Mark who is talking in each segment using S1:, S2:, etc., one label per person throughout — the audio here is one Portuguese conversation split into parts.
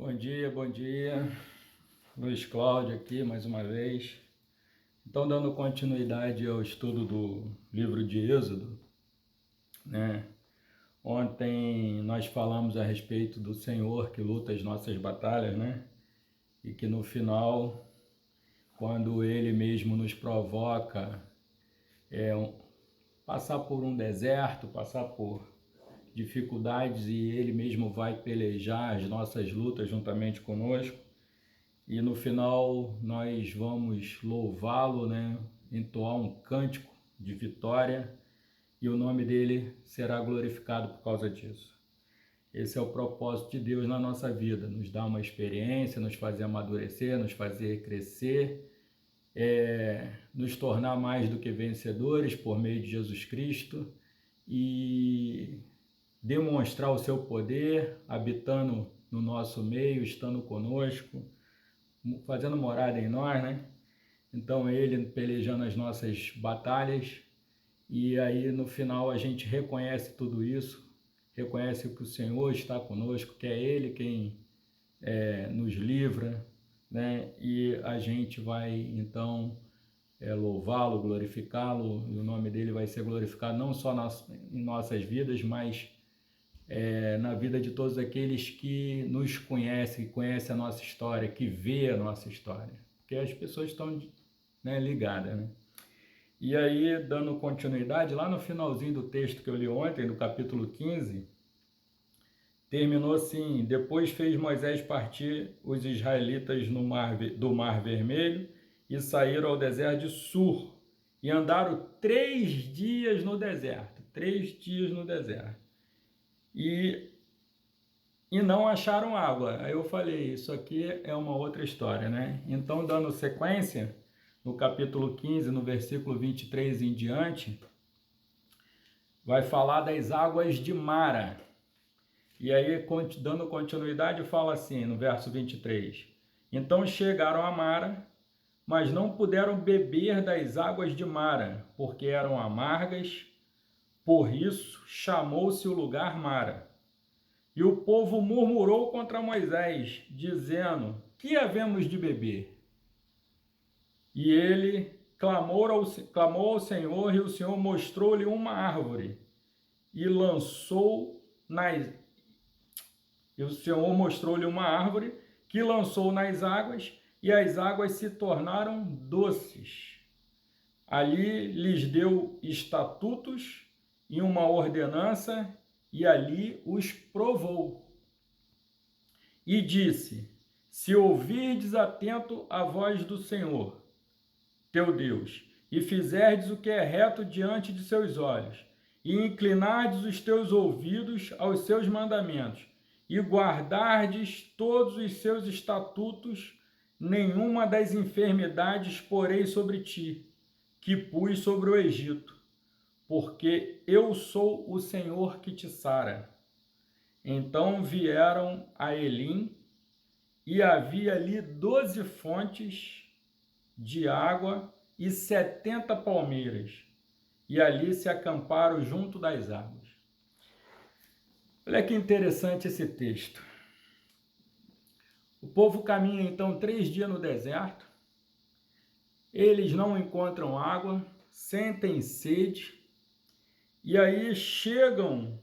S1: Bom dia, bom dia. Luiz Cláudio aqui mais uma vez. Então, dando continuidade ao estudo do livro de Êxodo, né? Ontem nós falamos a respeito do Senhor que luta as nossas batalhas, né? E que no final, quando Ele mesmo nos provoca passar por um deserto, passar por dificuldades e Ele mesmo vai pelejar as nossas lutas juntamente conosco. E no final nós vamos louvá-lo, né? Entoar um cântico de vitória e o nome dele será glorificado por causa disso. Esse é o propósito de Deus na nossa vida, nos dar uma experiência, nos fazer amadurecer, nos fazer crescer, nos tornar mais do que vencedores por meio de Jesus Cristo e demonstrar o seu poder, habitando no nosso meio, estando conosco, fazendo morada em nós, né? Então ele pelejando as nossas batalhas e aí no final a gente reconhece tudo isso, reconhece que o Senhor está conosco, que é Ele quem nos livra, né? E a gente vai então louvá-lo, glorificá-lo, e o nome dele vai ser glorificado não só em nossas vidas, mas na vida de todos aqueles que nos conhecem, que conhecem a nossa história, que vê a nossa história, porque as pessoas estão, né, ligadas, né? E aí, dando continuidade, lá no finalzinho do texto que eu li ontem, do capítulo 15, terminou assim: depois fez Moisés partir os israelitas do Mar Vermelho e saíram ao deserto de Sur, e andaram 3 dias no deserto, 3 dias no deserto. E não acharam água. Aí eu falei, isso aqui é uma outra história, né? Então, dando sequência, no capítulo 15, no versículo 23 em diante, vai falar das águas de Mara. E aí, dando continuidade, fala assim, no verso 23. Então chegaram a Mara, mas não puderam beber das águas de Mara, porque eram amargas, por isso chamou-se o lugar Mara. E o povo murmurou contra Moisés, dizendo: que havemos de beber? E ele clamou ao Senhor, e o Senhor mostrou-lhe uma árvore, e o Senhor mostrou-lhe uma árvore, que lançou nas águas, e as águas se tornaram doces. Ali lhes deu estatutos e uma ordenança, e ali os provou. E disse: se ouvirdes atento a voz do Senhor, teu Deus, e fizerdes o que é reto diante de seus olhos, e inclinardes os teus ouvidos aos seus mandamentos, e guardardes todos os seus estatutos, nenhuma das enfermidades porei sobre ti, que pus sobre o Egito, porque eu sou o Senhor que te sara. Então vieram a Elim, e havia ali 12 fontes de água e 70 palmeiras, e ali se acamparam junto das águas. Olha que interessante esse texto. O povo caminha então 3 dias no deserto, eles não encontram água, sentem sede, e aí chegam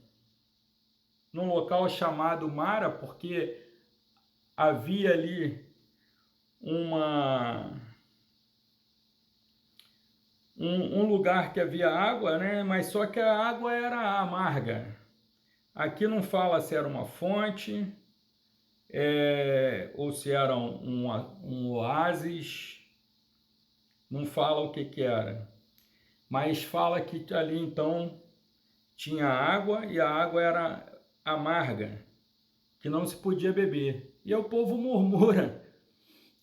S1: num local chamado Mara, porque havia ali um lugar que havia água, né? Mas só que a água era amarga. Aqui não fala se era uma fonte, ou se era um oásis, não fala o que era. Mas fala que ali então tinha água e a água era amarga, que não se podia beber. E o povo murmura.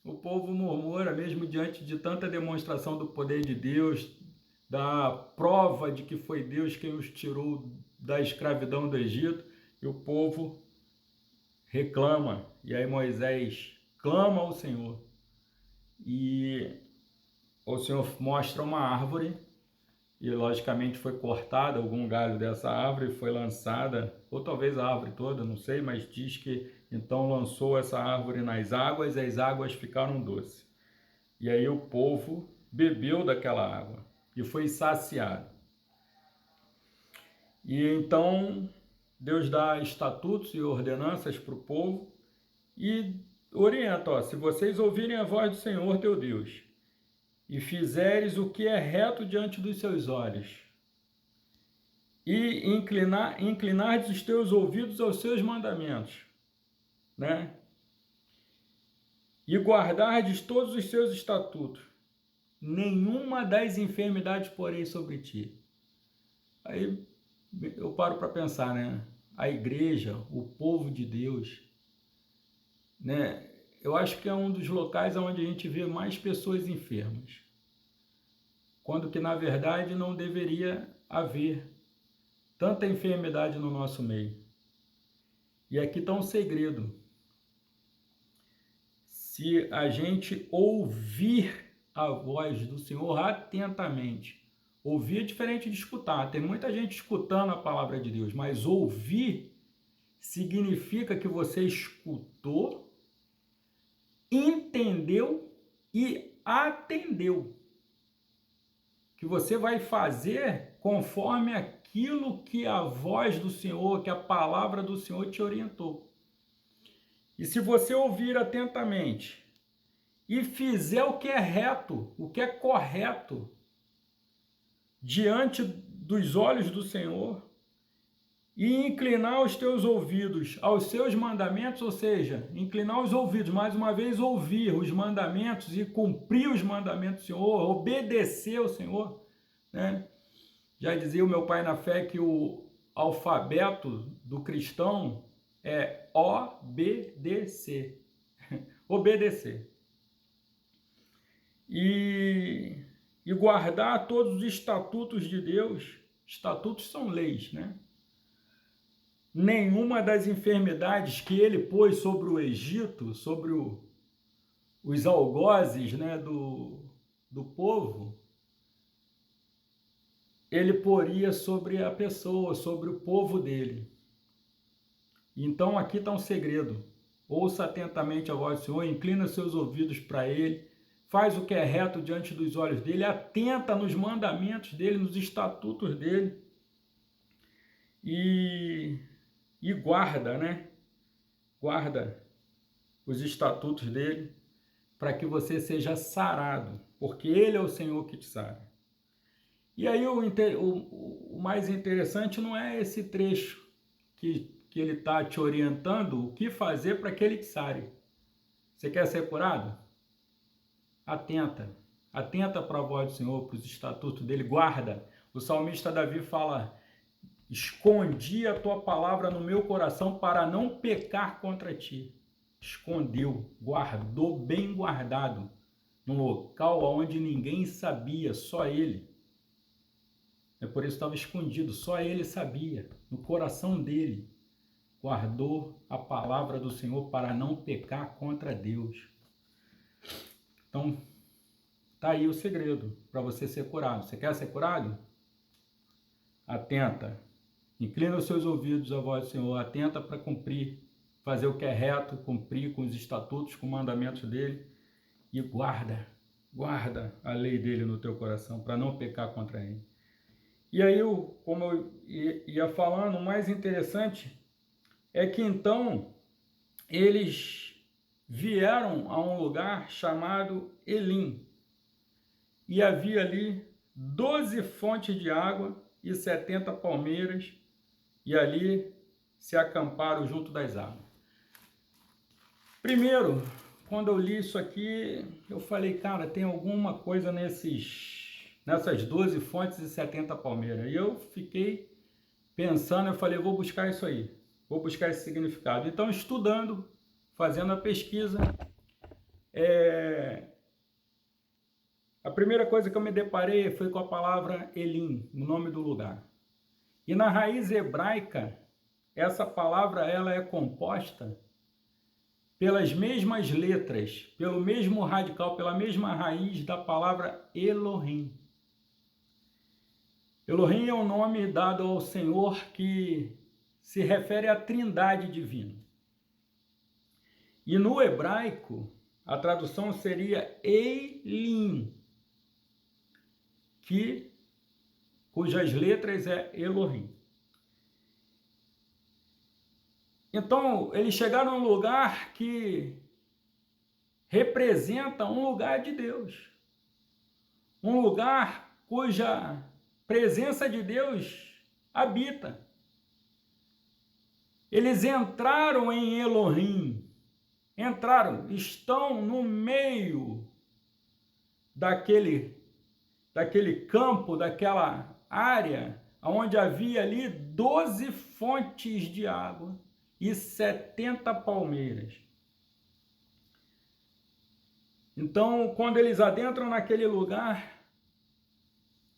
S1: O povo murmura mesmo diante de tanta demonstração do poder de Deus, da prova de que foi Deus quem os tirou da escravidão do Egito, e o povo reclama. E aí Moisés clama ao Senhor. E o Senhor mostra uma árvore, e logicamente foi cortada algum galho dessa árvore, foi lançada, ou talvez a árvore toda, não sei, mas diz que Então lançou essa árvore nas águas e as águas ficaram doces. E aí o povo bebeu daquela água e foi saciado. E então Deus dá estatutos e ordenanças para o povo e orienta, ó, se vocês ouvirem a voz do Senhor teu Deus e fizeres o que é reto diante dos seus olhos e inclinares os teus ouvidos aos seus mandamentos, né? E guardardes todos os seus estatutos, nenhuma das enfermidades porei sobre ti. Aí eu paro para pensar, né? A igreja, o povo de Deus, né? Eu acho que é um dos locais onde a gente vê mais pessoas enfermas, quando que na verdade não deveria haver tanta enfermidade no nosso meio. E aqui está um segredo. Se a gente ouvir a voz do Senhor atentamente, ouvir é diferente de escutar. Tem muita gente escutando a palavra de Deus, mas ouvir significa que você escutou, entendeu e atendeu. Que você vai fazer conforme aquilo que a voz do Senhor, que a palavra do Senhor te orientou. E se você ouvir atentamente e fizer o que é reto, o que é correto, diante dos olhos do Senhor, e inclinar os teus ouvidos aos seus mandamentos, ou seja, inclinar os ouvidos, mais uma vez, ouvir os mandamentos e cumprir os mandamentos do Senhor, obedecer ao Senhor, né? Já dizia o meu pai na fé que o alfabeto do cristão é obedecer. Obedecer. E guardar todos os estatutos de Deus. Estatutos são leis, né? Nenhuma das enfermidades que ele pôs sobre o Egito, sobre os algozes, né, do povo, ele poria sobre a pessoa, sobre o povo dele. Então aqui está um segredo. Ouça atentamente a voz do Senhor, inclina seus ouvidos para ele, faz o que é reto diante dos olhos dele, atenta nos mandamentos dele, nos estatutos dele e guarda, né? Guarda os estatutos dele para que você seja sarado, porque ele é o Senhor que te sara. E aí o mais interessante não é esse trecho que ele está te orientando o que fazer para que ele te sare. Você quer ser curado? Atenta. Atenta para a voz do Senhor, para os estatutos dele, guarda. O salmista Davi fala: escondi a tua palavra no meu coração para não pecar contra ti. Escondeu, guardou bem guardado, num local onde ninguém sabia, só ele. É por isso que estava escondido, só ele sabia, no coração dele. Guardou a palavra do Senhor para não pecar contra Deus. Então, tá aí o segredo para você ser curado. Você quer ser curado? Atenta. Inclina os seus ouvidos à voz do Senhor. Atenta para cumprir, fazer o que é reto, cumprir com os estatutos, com os mandamentos dele. E guarda a lei dele no teu coração para não pecar contra ele. E aí, como eu ia falando, o mais interessante é que então eles vieram a um lugar chamado Elim. E havia ali 12 fontes de água e 70 palmeiras, e ali se acamparam junto das águas. Primeiro, quando eu li isso aqui, eu falei, cara, tem alguma coisa nessas 12 fontes e 70 palmeiras. E eu fiquei pensando, eu falei, vou buscar isso aí, vou buscar esse significado. Então, estudando, fazendo a pesquisa, a primeira coisa que eu me deparei foi com a palavra Elim, o nome do lugar. E na raiz hebraica, essa palavra ela é composta pelas mesmas letras, pelo mesmo radical, pela mesma raiz da palavra Elohim. Elohim é o nome dado ao Senhor que se refere à trindade divina. E no hebraico, a tradução seria Elim, cujas letras é Elohim. Então, eles chegaram a um lugar que representa um lugar de Deus. Um lugar cuja presença de Deus habita. Eles entraram em Elohim, estão no meio daquele campo, daquela área, onde havia ali 12 fontes de água e 70 palmeiras. Então, quando eles adentram naquele lugar,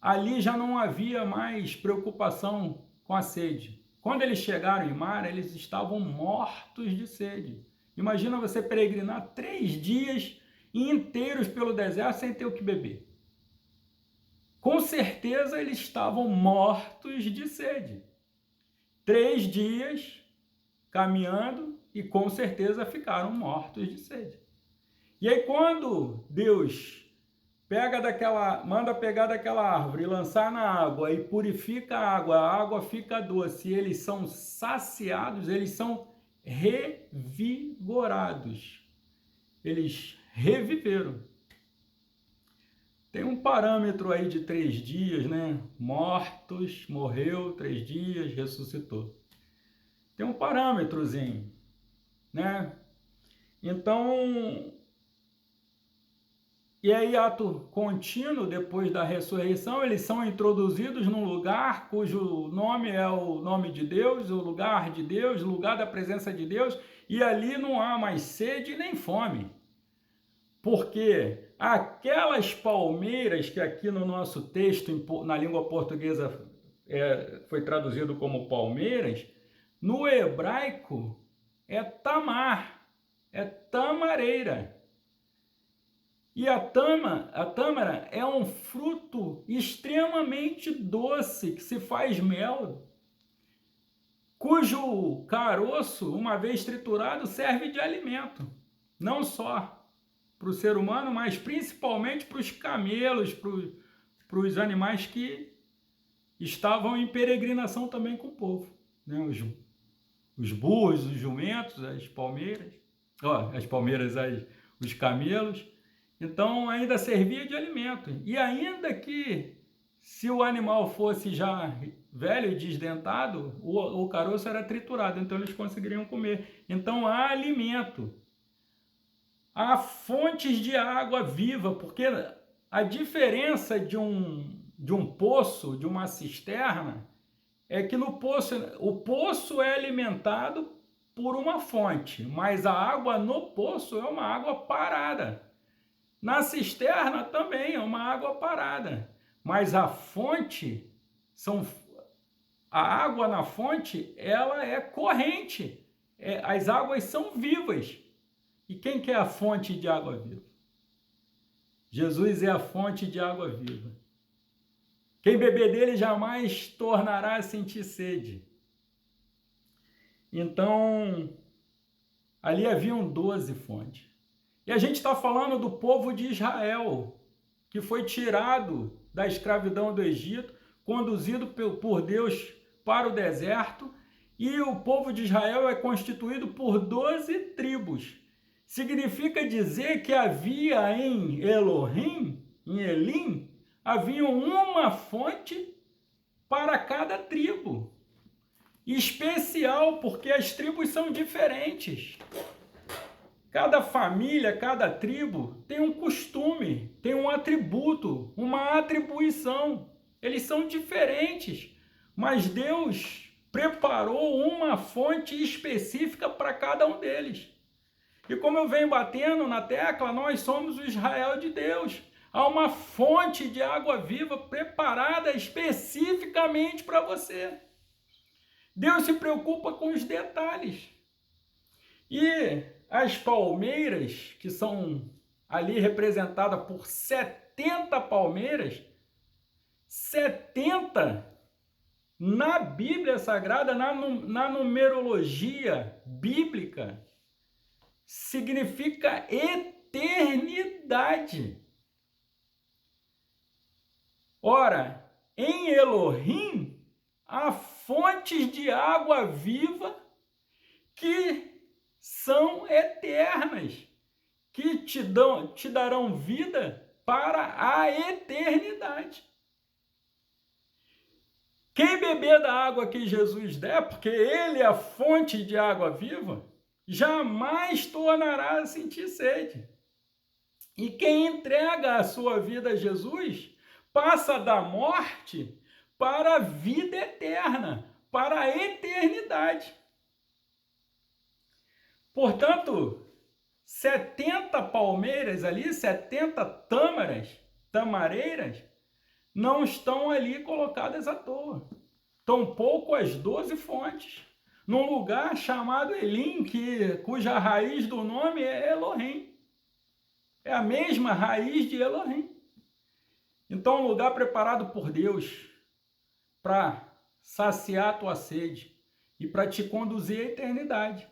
S1: ali já não havia mais preocupação com a sede. Quando eles chegaram em Mara, eles estavam mortos de sede. Imagina você peregrinar 3 dias inteiros pelo deserto sem ter o que beber. Com certeza eles estavam mortos de sede. 3 dias caminhando e com certeza ficaram mortos de sede. E aí quando Deus manda pegar daquela árvore e lançar na água e purifica a água fica doce, e eles são saciados, eles são revigorados. Eles reviveram. Tem um parâmetro aí de 3 dias, né? Mortos, morreu, 3 dias, ressuscitou. Tem um parâmetrozinho, né? Então, e aí, ato contínuo, depois da ressurreição, eles são introduzidos num lugar cujo nome é o nome de Deus, o lugar de Deus, o lugar da presença de Deus, e ali não há mais sede nem fome. Porque aquelas palmeiras que aqui no nosso texto, na língua portuguesa, foi traduzido como palmeiras, no hebraico é tamar, é tamareira. E a tâmara é um fruto extremamente doce, que se faz mel, cujo caroço, uma vez triturado, serve de alimento. Não só para o ser humano, mas principalmente para os camelos, para os animais que estavam em peregrinação também com o povo. Né? Os burros, os jumentos, as palmeiras, os camelos. Então ainda servia de alimento. E ainda que se o animal fosse já velho e desdentado, o caroço era triturado, então eles conseguiriam comer. Então há alimento. Há fontes de água viva, porque a diferença de um poço, de uma cisterna, é que no poço, o poço é alimentado por uma fonte, mas a água no poço é uma água parada. Na cisterna também é uma água parada, mas a fonte, a água na fonte, ela é corrente, as águas são vivas. E quem que é a fonte de água viva? Jesus é a fonte de água viva. Quem beber dele jamais tornará a sentir sede. Então, ali haviam 12 fontes. E a gente está falando do povo de Israel, que foi tirado da escravidão do Egito, conduzido por Deus para o deserto, e o povo de Israel é constituído por 12 tribos. Significa dizer que havia em Elohim, em Elim, havia uma fonte para cada tribo. Especial, porque as tribos são diferentes. Cada família, cada tribo tem um costume, tem um atributo, uma atribuição. Eles são diferentes, mas Deus preparou uma fonte específica para cada um deles. E como eu venho batendo na tecla, nós somos o Israel de Deus. Há uma fonte de água viva preparada especificamente para você. Deus se preocupa com os detalhes. E as palmeiras, que são ali representadas por 70 palmeiras, 70 na Bíblia Sagrada, na numerologia bíblica, significa eternidade. Ora, em Elohim há fontes de água viva que são eternas, que te darão vida para a eternidade. Quem beber da água que Jesus der, porque ele é a fonte de água viva, jamais tornará a sentir sede. E quem entrega a sua vida a Jesus, passa da morte para a vida eterna, para a eternidade. Portanto, 70 palmeiras ali, 70 tamareiras, não estão ali colocadas à toa. Tampouco as 12 fontes, num lugar chamado Elim, cuja raiz do nome é Elohim. É a mesma raiz de Elohim. Então, um lugar preparado por Deus para saciar a tua sede e para te conduzir à eternidade.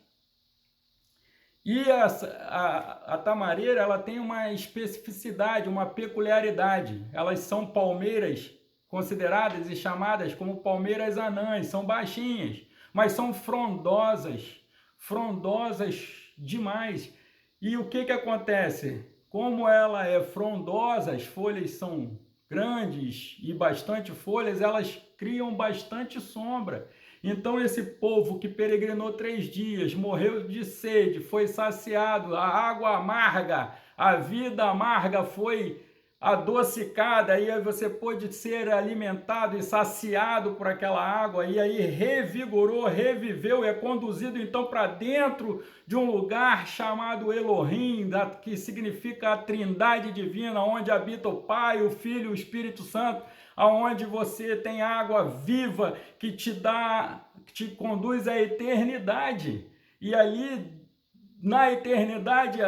S1: E a tamareira, ela tem uma especificidade, uma peculiaridade. Elas são palmeiras consideradas e chamadas como palmeiras anãs, são baixinhas, mas são frondosas demais. E o que acontece? Como ela é frondosa, as folhas são grandes e bastante folhas, elas criam bastante sombra. Então esse povo que peregrinou 3 dias, morreu de sede, foi saciado, a água amarga, a vida amarga foi adocicada, e aí você pôde ser alimentado e saciado por aquela água, e aí revigorou, reviveu, e é conduzido então para dentro de um lugar chamado Elohim, que significa a trindade divina, onde habita o Pai, o Filho e o Espírito Santo, aonde você tem água viva que te conduz à eternidade. E ali, na eternidade,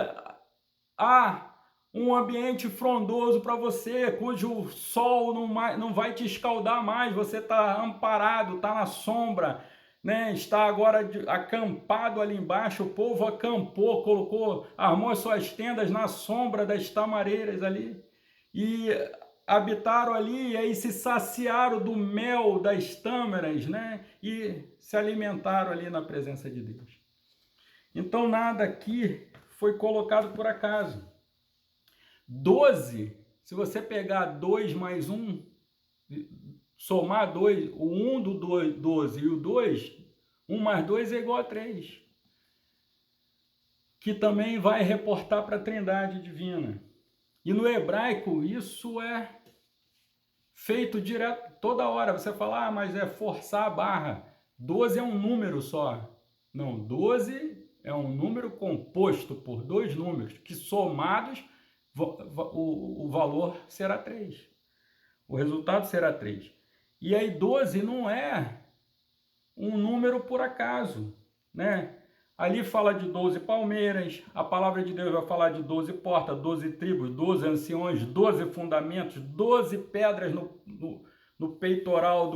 S1: há um ambiente frondoso para você, cujo sol não vai te escaldar mais, você está amparado, está na sombra, né? Está agora acampado ali embaixo, o povo acampou, armou suas tendas na sombra das tamareiras ali, e habitaram ali, e aí se saciaram do mel das tâmaras, né? E se alimentaram ali na presença de Deus. Então nada aqui foi colocado por acaso. 12, se você pegar 2 mais 1, somar 2, o 1 do 12 e o 2, 1 mais 2 é igual a 3. Que também vai reportar para a Trindade Divina. E no hebraico isso é feito direto, toda hora. Você fala, mas é forçar a barra. 12 é um número só. Não, 12 é um número composto por 2 números, que somados o valor será 3. O resultado será 3. E aí 12 não é um número por acaso, né? Ali fala de 12 palmeiras, a palavra de Deus vai falar de 12 portas, 12 tribos, 12 anciões, 12 fundamentos, 12 pedras no peitoral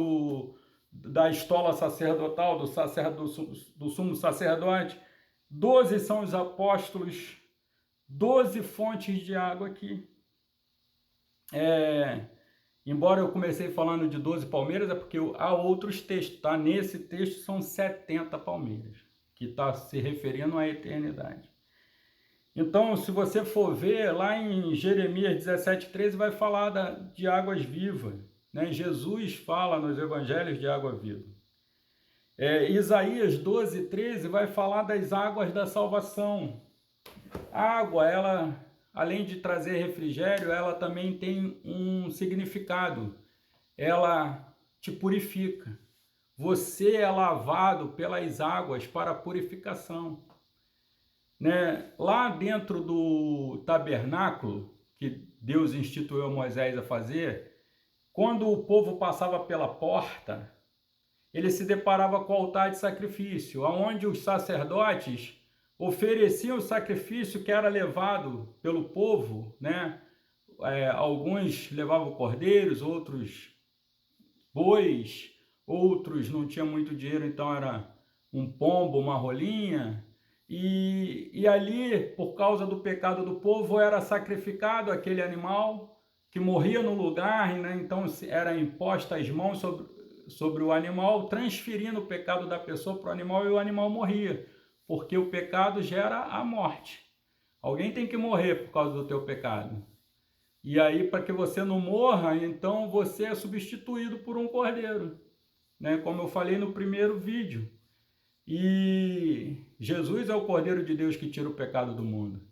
S1: da estola sacerdotal, do sumo sacerdote. 12 são os apóstolos, 12 fontes de água aqui. Embora eu comecei falando de 12 palmeiras, é porque há outros textos, tá? Nesse texto são 70 palmeiras, que está se referindo à eternidade. Então, se você for ver, lá em Jeremias 17,13 vai falar de águas vivas, né? Jesus fala nos evangelhos de água viva. Isaías 12,13 vai falar das águas da salvação. A água, ela, além de trazer refrigério, ela também tem um significado. Ela te purifica. Você é lavado pelas águas para a purificação. Né? Lá dentro do tabernáculo, que Deus instituiu a Moisés a fazer, quando o povo passava pela porta, ele se deparava com o altar de sacrifício, onde os sacerdotes ofereciam o sacrifício que era levado pelo povo, né? Alguns levavam cordeiros, outros bois, outros não tinham muito dinheiro, então era um pombo, uma rolinha, E ali, por causa do pecado do povo, era sacrificado aquele animal que morria no lugar, né? Então era imposta as mãos sobre o animal, transferindo o pecado da pessoa para o animal, e o animal morria, porque o pecado gera a morte. Alguém tem que morrer por causa do teu pecado. E aí, para que você não morra, então você é substituído por um cordeiro, né? Como eu falei no primeiro vídeo. E Jesus é o Cordeiro de Deus que tira o pecado do mundo,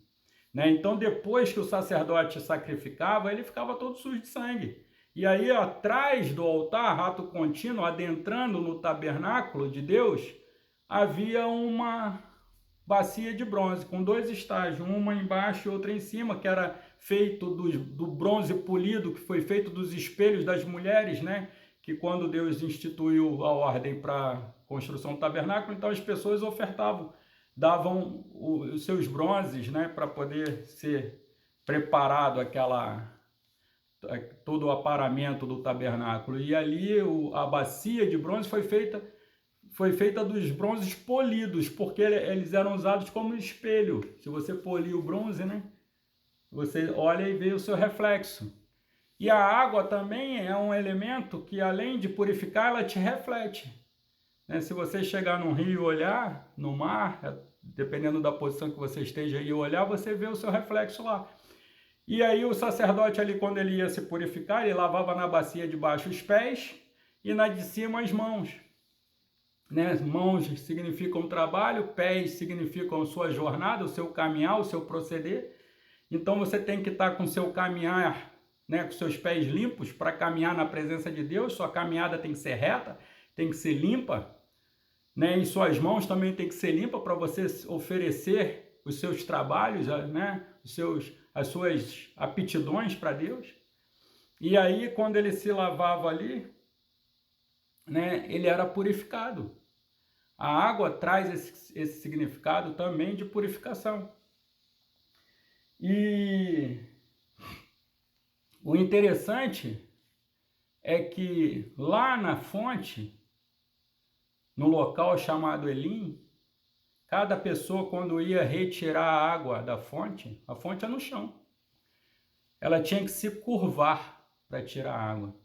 S1: né? Então, depois que o sacerdote sacrificava, ele ficava todo sujo de sangue. E aí, atrás do altar, ato contínuo, adentrando no tabernáculo de Deus, havia uma bacia de bronze, com 2 estágios, uma embaixo e outra em cima, que era feito do bronze polido, que foi feito dos espelhos das mulheres, né? Que quando Deus instituiu a ordem para a construção do tabernáculo, então as pessoas ofertavam, davam os seus bronzes, né? Para poder ser preparado todo o aparamento do tabernáculo. E ali a bacia de bronze foi feita dos bronzes polidos, porque eles eram usados como espelho. Se você polir o bronze, né? Você olha e vê o seu reflexo. E a água também é um elemento que, além de purificar, ela te reflete, né? Se você chegar num rio e olhar, no mar, dependendo da posição que você esteja e olhar, você vê o seu reflexo lá. E aí o sacerdote ali, quando ele ia se purificar, ele lavava na bacia de baixo os pés e na de cima as mãos, né? Mãos significam trabalho, pés significam sua jornada, o seu caminhar, o seu proceder. Então você tem que estar com o seu caminhar, né, com seus pés limpos para caminhar na presença de Deus. Sua caminhada tem que ser reta, tem que ser limpa, né? E suas mãos também tem que ser limpas para você oferecer os seus trabalhos, né? As suas aptidões para Deus. E aí, quando ele se lavava ali, né, ele era purificado. A água traz esse significado também de purificação. E o interessante é que lá na fonte, no local chamado Elim, cada pessoa, quando ia retirar a água da fonte, a fonte é no chão, ela tinha que se curvar para tirar a água.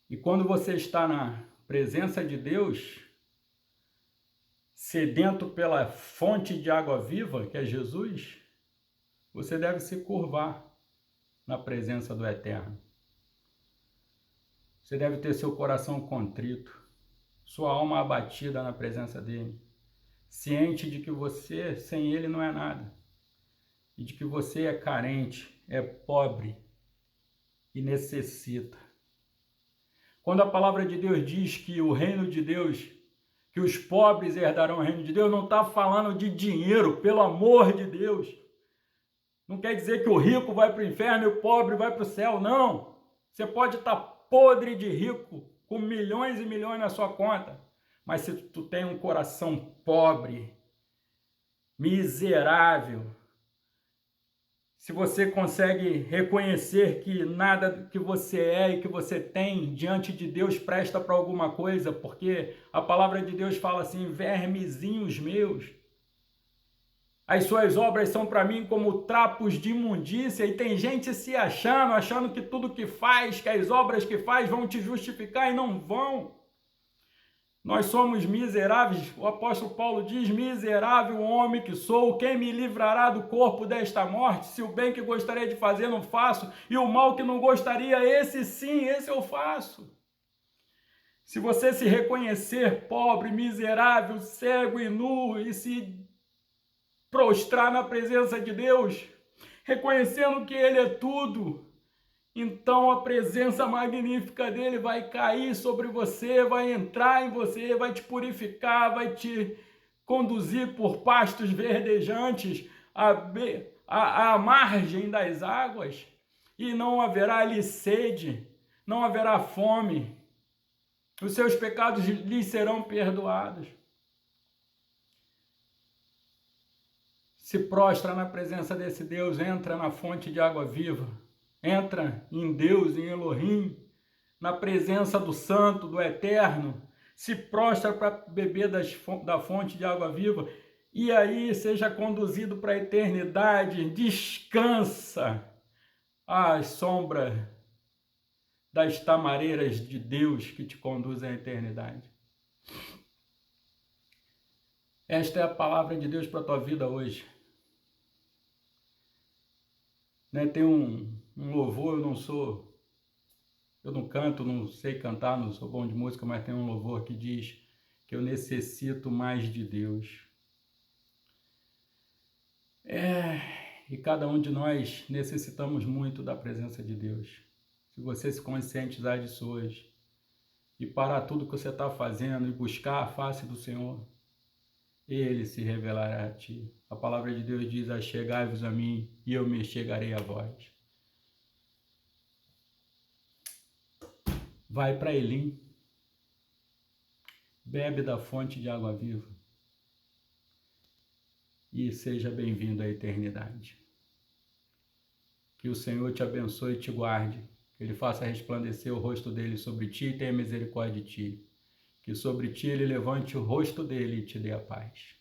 S1: E quando você está na presença de Deus, sedento pela fonte de água viva, que é Jesus, você deve se curvar na presença do Eterno. Você deve ter seu coração contrito, sua alma abatida na presença dele, ciente de que você, sem ele, não é nada, e de que você é carente, é pobre e necessita. Quando a palavra de Deus diz que o reino de Deus, que os pobres herdarão o reino de Deus, não está falando de dinheiro, pelo amor de Deus. Não quer dizer que o rico vai para o inferno e o pobre vai para o céu, não. Você pode estar podre de rico, com milhões e milhões na sua conta, mas se tu tem um coração pobre, miserável, se você consegue reconhecer que nada que você é e que você tem diante de Deus presta para alguma coisa, porque a palavra de Deus fala assim, vermezinhos meus, as suas obras são para mim como trapos de imundícia, e tem gente se achando que tudo que faz, que as obras que faz vão te justificar, e não vão. Nós somos miseráveis, o apóstolo Paulo diz, miserável homem que sou, quem me livrará do corpo desta morte? Se o bem que gostaria de fazer não faço, e o mal que não gostaria, esse sim, esse eu faço. Se você se reconhecer pobre, miserável, cego e nu, e se prostrar na presença de Deus, reconhecendo que Ele é tudo, então a presença magnífica dele vai cair sobre você, vai entrar em você, vai te purificar, vai te conduzir por pastos verdejantes à margem das águas, e não haverá ali sede, não haverá fome, os seus pecados lhes serão perdoados. Se prostra na presença desse Deus, entra na fonte de água viva, entra em Deus, em Elohim, na presença do Santo, do Eterno, se prostra para beber da fonte de água viva, e aí seja conduzido para a eternidade, descansa à sombra das tamareiras de Deus que te conduzem à eternidade. Esta é a palavra de Deus para a tua vida hoje. Né? Tem um louvor, eu não canto, não sei cantar, não sou bom de música, mas tem um louvor que diz que eu necessito mais de Deus. E cada um de nós necessitamos muito da presença de Deus. Se você se conscientizar disso hoje e parar tudo que você está fazendo e buscar a face do Senhor, Ele se revelará a ti. A palavra de Deus diz: achegai-vos a mim e eu me chegarei a vós. Vai para Elim, bebe da fonte de água viva e seja bem-vindo à eternidade. Que o Senhor te abençoe e te guarde, que Ele faça resplandecer o rosto dele sobre ti e tenha misericórdia de ti. Que sobre ti Ele levante o rosto dele e te dê a paz.